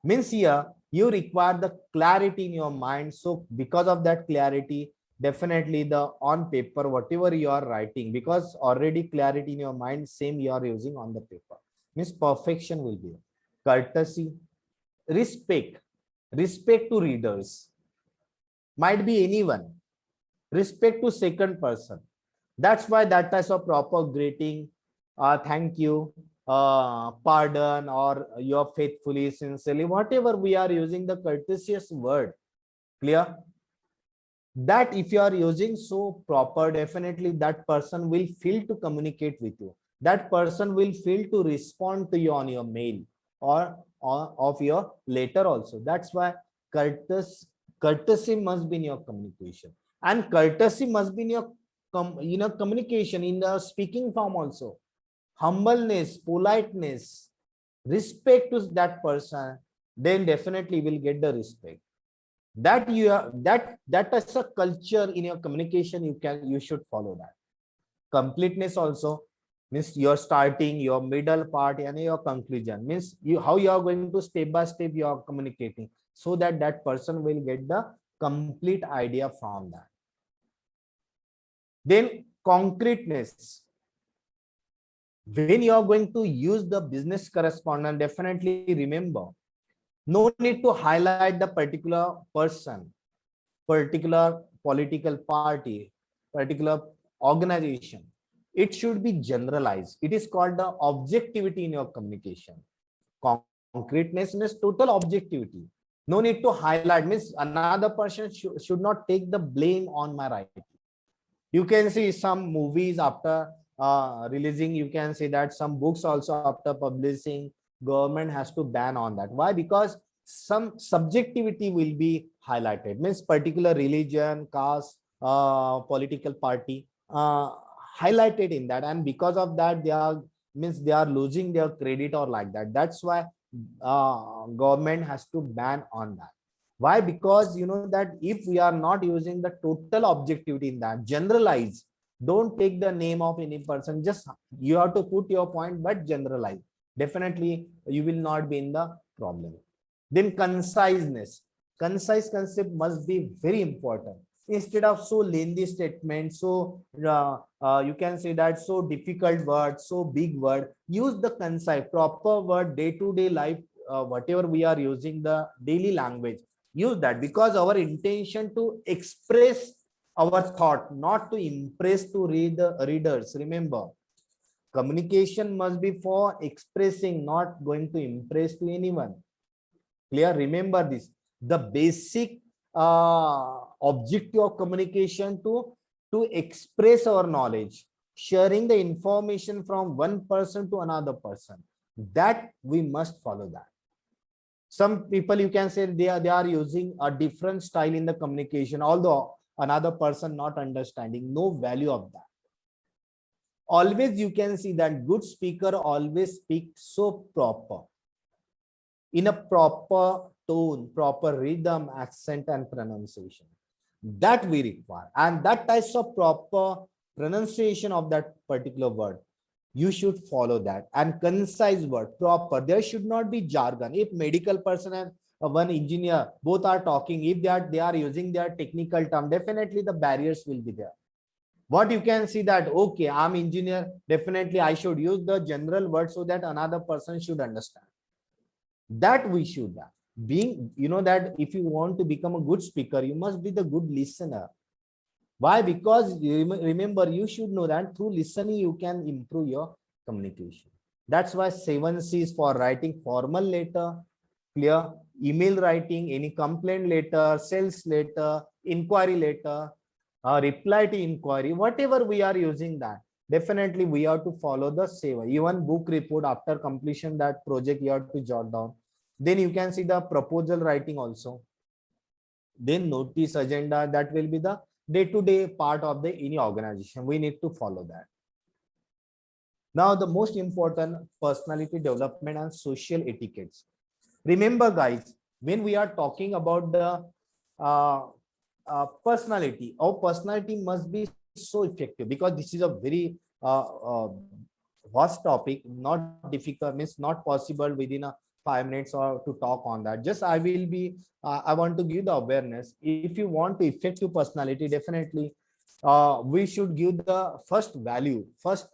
Means here you require the clarity in your mind. So because of that clarity, definitely the on paper, whatever you are writing, because already clarity in your mind, same you are using on the paper, means perfection will be. Courtesy, respect to readers, might be anyone, respect to second person. That's why that type of proper greeting, thank you, pardon, or your faithfully, sincerely, whatever we are using the courteous word. Clear? That if you are using so proper, definitely that person will feel to communicate with you. That person will feel to respond to you on your mail or of your letter also. That's why courtesy must be in your communication, and courtesy must be in your communication in the speaking form also. Humbleness, politeness, respect to that person, then definitely will get the respect. That you are that is a culture in your communication. You should follow that. Completeness also means your starting, your middle part, and your conclusion means you how you are going to step by step you are communicating, so that that person will get the complete idea from that. Then concreteness. When you are going to use the business correspondent, definitely remember, no need to highlight the particular person, particular political party, particular organization. It should be generalized. It is called the objectivity in your communication. Concreteness means total objectivity. No need to highlight means another person should not take the blame on my writing. You can see some movies after releasing, you can see that some books also after publishing, government has to ban on that. Why? Because some subjectivity will be highlighted, means particular religion, caste, political party highlighted in that, and because of that they are means they are losing their credit or like that. That's why government has to ban on that. Why? Because you know that if we are not using the total objectivity in that, generalize, don't take the name of any person, just you have to put your point but generalize, definitely you will not be in the problem. Then conciseness. Concise concept must be very important. Instead of so lengthy statement, so you can say that so difficult word, so big word, use the concise proper word, day-to-day life, whatever we are using the daily language, use that, because our intention to express our thought, not to impress to read the readers. Remember, communication must be for expressing, not going to impress to anyone. Clear? Remember this, the basic objective of communication to express our knowledge, sharing the information from one person to another person, that we must follow that. Some people, you can say, they are using a different style in the communication, although another person not understanding, no value of that. Always you can see that good speaker always speak so proper, in a proper tone, proper rhythm, accent and pronunciation, that we require. And that types of proper pronunciation of that particular word, you should follow that. And concise word, proper, there should not be jargon. If medical person and one engineer both are talking, if they are using their technical term, definitely the barriers will be there. What you can see that, okay, I'm engineer, definitely I should use the general word so that another person should understand. That we should being, you know, that if you want to become a good speaker, you must be the good listener. Why? Because remember, you should know that through listening you can improve your communication. That's why 7 C's for writing formal letter, clear, email writing, any complaint letter, sales letter, inquiry letter, reply to inquiry, whatever we are using that, definitely we have to follow the 7. Even book report after completion that project you have to jot down. Then you can see the proposal writing also. Then notice agenda, that will be the day-to-day part of the any organization. We need to follow that. Now the most important, personality development and social etiquettes. Remember guys, when we are talking about the personality, our personality must be so effective, because this is a very vast topic, not difficult, means not possible within a 5 minutes or to talk on that. Just I will be I want to give the awareness. If you want to effective personality, definitely we should give the first value, first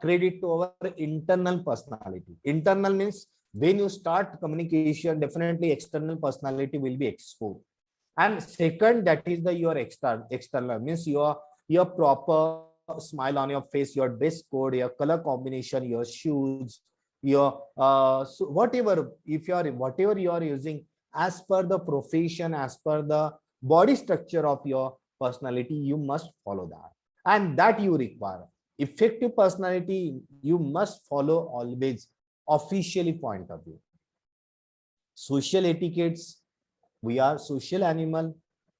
credit to our internal personality. Internal means when you start communication, definitely external personality will be exposed. And second, that is the your external means your proper smile on your face, your dress code, your color combination, your shoes, your so whatever, if you are whatever you are using as per the profession, as per the body structure of your personality, you must follow that. And that you require effective personality, you must follow always officially point of view. Social etiquettes, we are social animal,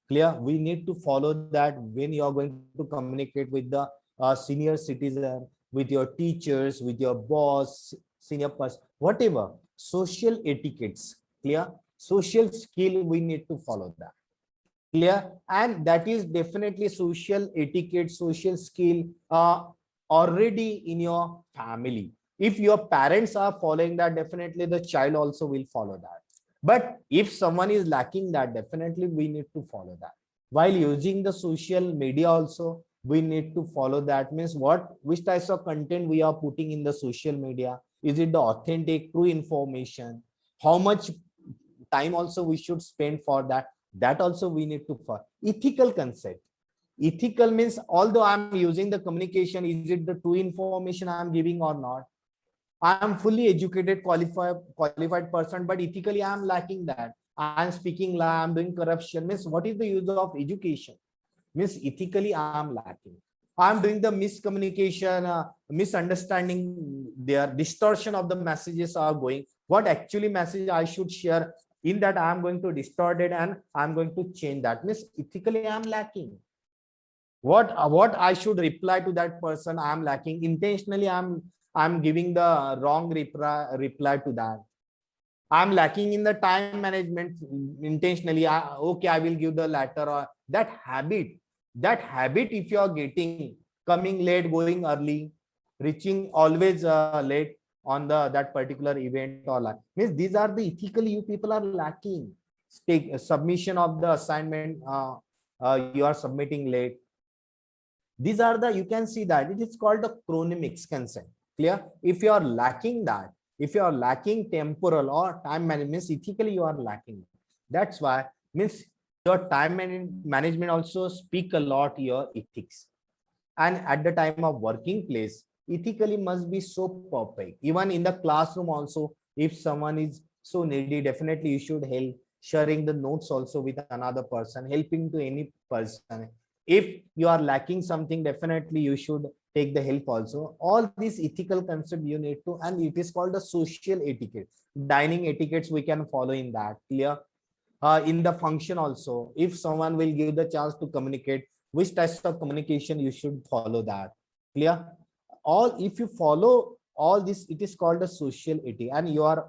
clear, we need to follow that. When you are going to communicate with the senior citizen, with your teachers, with your boss, senior person, whatever, social etiquettes, clear, social skill we need to follow that. Clear? And that is definitely social etiquette, social skill already in your family. If your parents are following that, definitely the child also will follow that. But if someone is lacking that, definitely we need to follow that. While using the social media also, we need to follow that. Means what, which types of content we are putting in the social media? Is it the authentic, true information? How much time also we should spend for that? That also we need to follow. Ethical concept. Ethical means although I'm using the communication, is it the true information I'm giving or not? I am fully educated, qualified person, but ethically I am lacking that. I am speaking lie, I am doing corruption. Means what is the use of education? Means ethically I am lacking. I am doing the miscommunication, misunderstanding, their distortion of the messages are going. What actually message I should share, in that I am going to distort it and I am going to change that. Means ethically I am lacking. What I should reply to that person, I am lacking. Intentionally I'm giving the wrong reply to that. I'm lacking in the time management. Intentionally, okay, I will give the latter, or that habit if you are getting, coming late, going early, reaching always late on the that particular event or like, means these are the ethically you people are lacking. Take submission of the assignment, you are submitting late. These are the, you can see that it is called the chronemics consent. Clear? If you are lacking that, if you are lacking temporal or time management, ethically you are lacking. That's why, means your time management also speak a lot your ethics. And at the time of working place, ethically must be so perfect. Even in the classroom also, if someone is so needy, definitely you should help. Sharing the notes also with another person, helping to any person. If you are lacking something, definitely you should take the help also. All these ethical concept you need to, and it is called the social etiquette. Dining etiquettes we can follow in that. Clear? In the function also, if someone will give the chance to communicate, which types of communication you should follow that. Clear? All, if you follow all this, it is called a social etiquette, and you are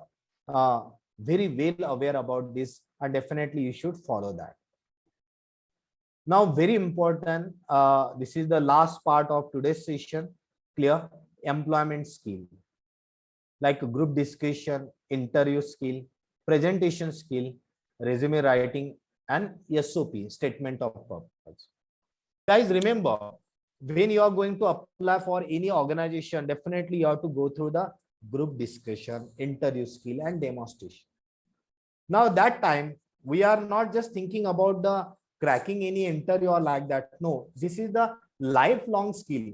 very well aware about this, and definitely you should follow that. Now, very important, this is the last part of today's session. Clear? Employment skill, like group discussion, interview skill, presentation skill, resume writing, and SOP, statement of purpose. Guys, remember, when you are going to apply for any organization, definitely you have to go through the group discussion, interview skill, and demonstration. Now that time, we are not just thinking about the cracking any interview or like that. No, this is the lifelong skill.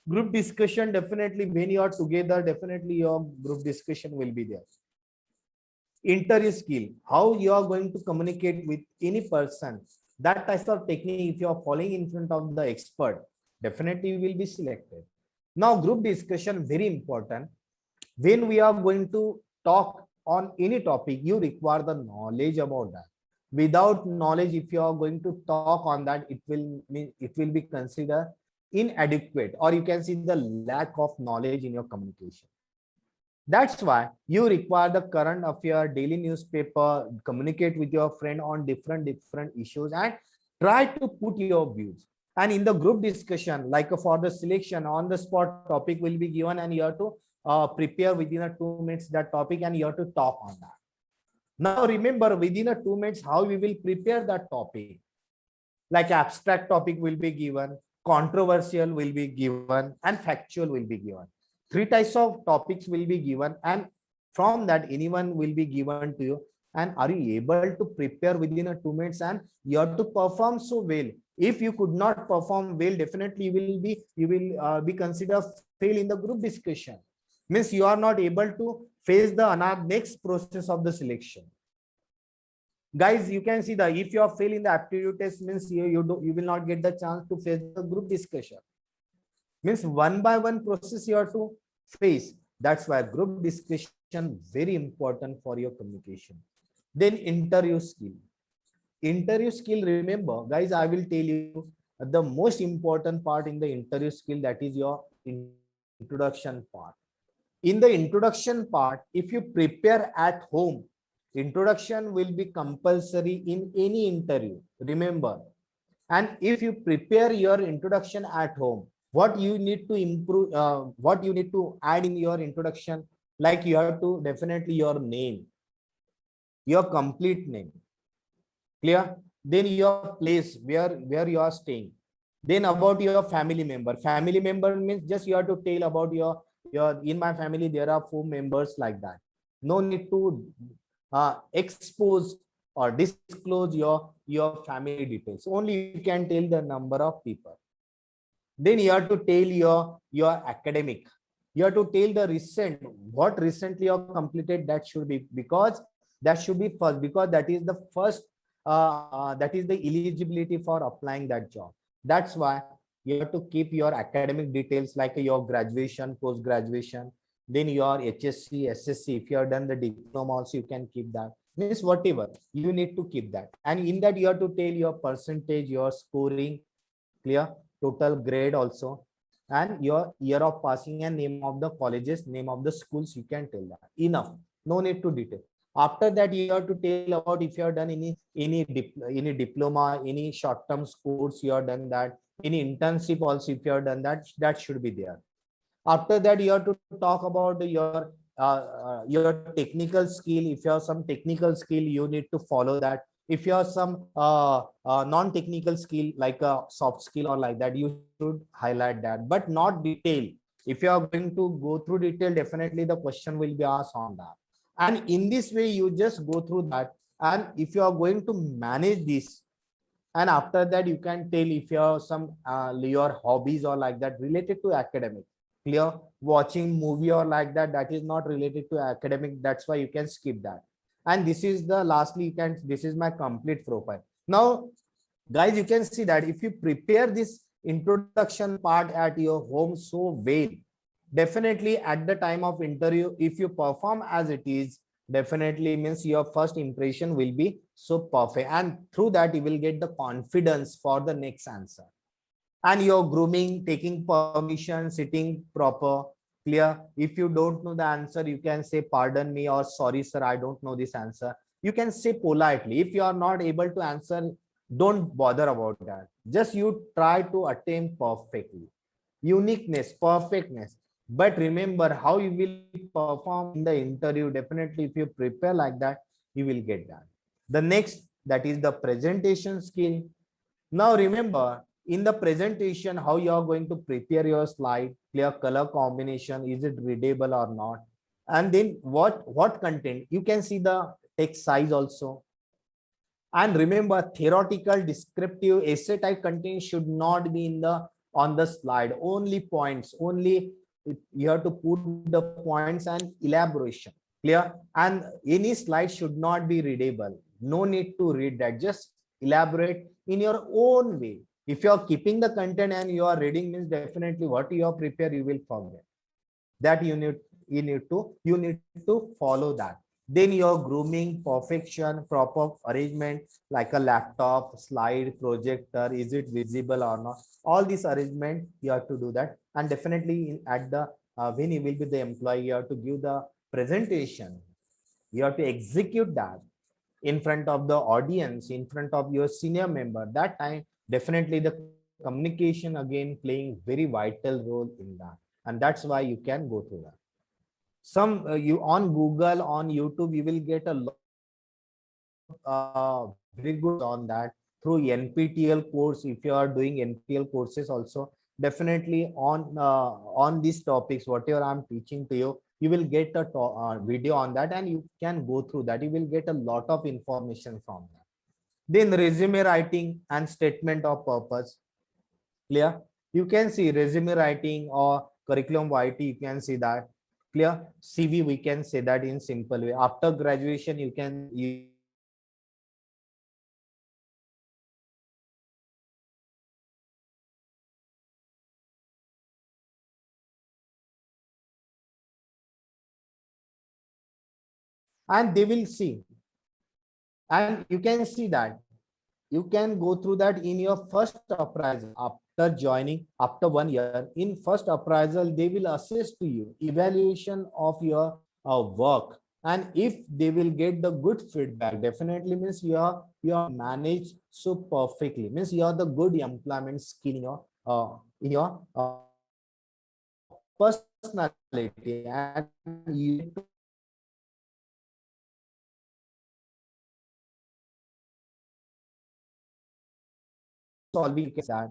Group discussion, definitely when you are together, definitely your group discussion will be there. Interview skill, how you are going to communicate with any person, that type of technique, if you are following in front of the expert, definitely you will be selected. Now group discussion, very important. When we are going to talk on any topic, you require the knowledge about that. Without knowledge, if you are going to talk on that, it will be considered inadequate, or you can see the lack of knowledge in your communication. That's why you require the current affair, daily newspaper, communicate with your friend on different issues, and try to put your views. And in the group discussion, like for the selection, on the spot topic will be given, and you have to prepare within a 2 minutes that topic, and you have to talk on that. Now remember, within a 2 minutes, how we will prepare that topic. Like abstract topic will be given, controversial will be given, and factual will be given. 3 types of topics will be given, and from that anyone will be given to you. And are you able to prepare within a 2 minutes, and you have to perform so well? If you could not perform well, definitely you will be considered fail in the group discussion. Means you are not able to face the next process of the selection. Guys, you can see that if you are failing the aptitude test, means you will not get the chance to face the group discussion. Means one by one process you have to face. That's why group discussion very important for your communication. Then interview skill. Interview skill, remember, guys, I will tell you the most important part in the interview skill, that is your introduction part. In the introduction part, if you prepare at home, introduction will be compulsory in any interview, remember. And if you prepare your introduction at home, what you need to improve, what you need to add in your introduction, like you have to definitely your name, your complete name, clear, then your place where you are staying, then about your family member means just you have to tell about your in my family there are 4 members, like that. No need to expose or disclose your family details, only you can tell the number of people. Then you have to tell your academic, you have to tell the recent, what recently you have completed, that should be, because that should be first, because that is the first, that is the eligibility for applying that job. That's why you have to keep your academic details, like your graduation, post graduation, then your HSC, SSC. If you have done the diploma also, you can keep that, means whatever you need to keep that. And in that you have to tell your percentage, your scoring, clear, total grade also, and your year of passing and name of the colleges, name of the schools, you can tell that. Enough, no need to detail. After that you have to tell about if you have done any diploma, any short term course you have done that, any internship also if you have done that, that should be there. After that you have to talk about your technical skill. If you have some technical skill, you need to follow that. If you have some non-technical skill like a soft skill or like that, you should highlight that, but not detail. If you are going to go through detail, definitely the question will be asked on that. And in this way you just go through that, and if you are going to manage this, and after that you can tell if you have some your hobbies or like that related to academic, clear, watching movie or like that, that is not related to academic, that's why you can skip that. And this is the lastly you can, this is my complete profile. Now guys, you can see that if you prepare this introduction part at your home so well, definitely at the time of interview, if you perform as it is, definitely means your first impression will be so perfect, and through that you will get the confidence for the next answer. And your grooming, taking permission, sitting proper, clear. If you don't know the answer, you can say pardon me or sorry sir, I don't know this answer. You can say politely. If you are not able to answer, don't bother about that, just you try to attempt perfectly. Uniqueness, perfectness. But remember how you will perform in the interview. Definitely if you prepare like that, you will get that. The next, that is the presentation skill. Now remember, in the presentation, how you are going to prepare your slide, clear, color combination, is it readable or not? And then what content, you can see the text size also. And remember, theoretical descriptive essay type content should not be in the on the slide, only points, only you have to put the points and elaboration, clear. And any slide should not be readable, no need to read that, just elaborate in your own way. If you are keeping the content and you are reading, means definitely what you have prepared you will forget. That you need to follow that. Then your grooming, perfection, proper arrangement, like a laptop, slide, projector, is it visible or not, all this arrangement you have to do that. And definitely at the when you will be the employee, you have to give the presentation, you have to execute that in front of the audience, in front of your senior member. That time definitely the communication again playing very vital role in that, and that's why you can go through that. Some you on Google, on YouTube, you will get a lot very good on that through NPTEL course. If you are doing NPTEL courses also, definitely on these topics, whatever I'm teaching to you, you will get a video on that, and you can go through that. You will get a lot of information from that. Then resume writing and statement of purpose, clear. You can see resume writing or curriculum vitae, you can see that, clear. CV, we can say that in simple way. After graduation, you can and they will see, and you can see that you can go through that in your first appraisal after joining after 1 year. In first appraisal, they will assess to you evaluation of your work, And if they will get the good feedback, definitely means you are managed so perfectly, means you are the good employment skill in your personality, and you get to solving that.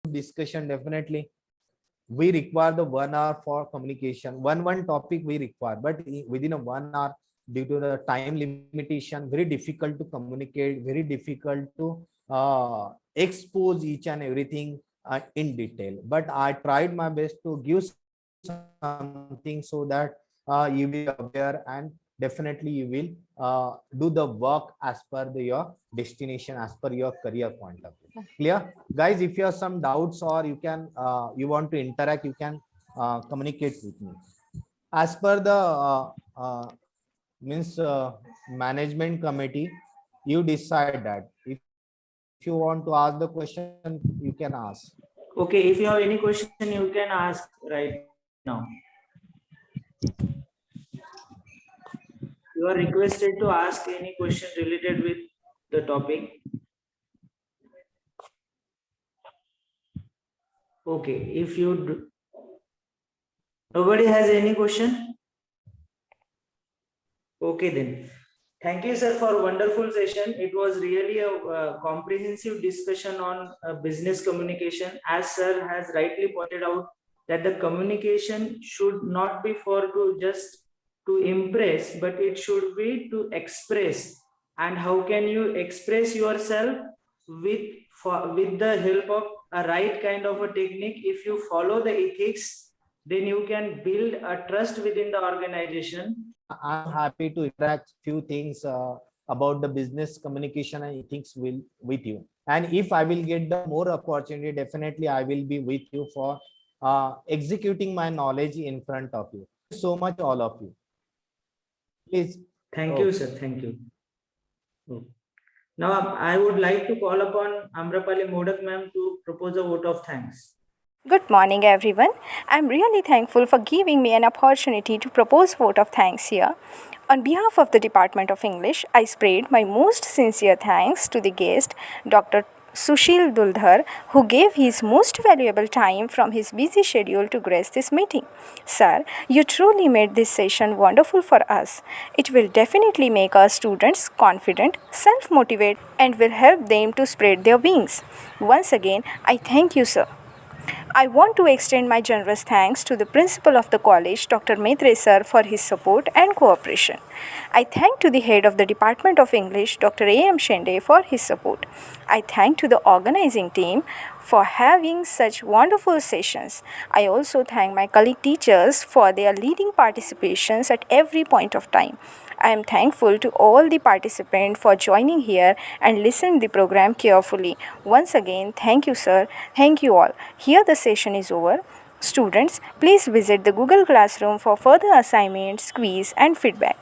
Discussion, definitely we require the 1 hour for communication, one topic we require, but within a 1 hour, due to the time limitation, very difficult to communicate, very difficult to expose each and everything in detail. But I tried my best to give something so that you will be aware, and definitely you will do the work as per your destination, as per your career point of view. Clear, guys? If you have some doubts, or you can you want to interact, you can communicate with me. As per the means management committee, you decide that if you want to ask the question, you can ask. Okay, if you have any question, you can ask right now. You are requested to ask any question related with the topic. Okay, if you nobody has any question. Okay then. Thank you, sir, for wonderful session. It was really a comprehensive discussion on business communication. As sir has rightly pointed out, that the communication should not be for to just to impress, but it should be to express. And how can you express yourself with the help of a right kind of a technique? If you follow the ethics, then you can build a trust within the organization. I'm happy to interact few things about the business communication and ethics will with you. And if I will get the more opportunity, definitely I will be with you for executing my knowledge in front of you. So much, all of you. Please. Thank you, sir. Thank you. Now, I would like to call upon Amrapali Modak ma'am to propose a vote of thanks. Good morning, everyone. I'm really thankful for giving me an opportunity to propose vote of thanks here. On behalf of the Department of English, I spread my most sincere thanks to the guest, Dr. Sushil Duldhar, who gave his most valuable time from his busy schedule to grace this meeting. Sir, you truly made this session wonderful for us. It will definitely make our students confident, self-motivated, and will help them to spread their wings. Once again, I thank you, sir. I want to extend my generous thanks to the principal of the college, Dr. Maitre sir, for his support and cooperation. I thank to the head of the Department of English, Dr. A.M. Shende, for his support. I thank to the organizing team for having such wonderful sessions. I also thank my colleague teachers for their leading participations at every point of time. I am thankful to all the participants for joining here and listening the program carefully. Once again, thank you, sir. Thank you all. Here the session is over. Students, please visit the Google Classroom for further assignments, quiz and feedback.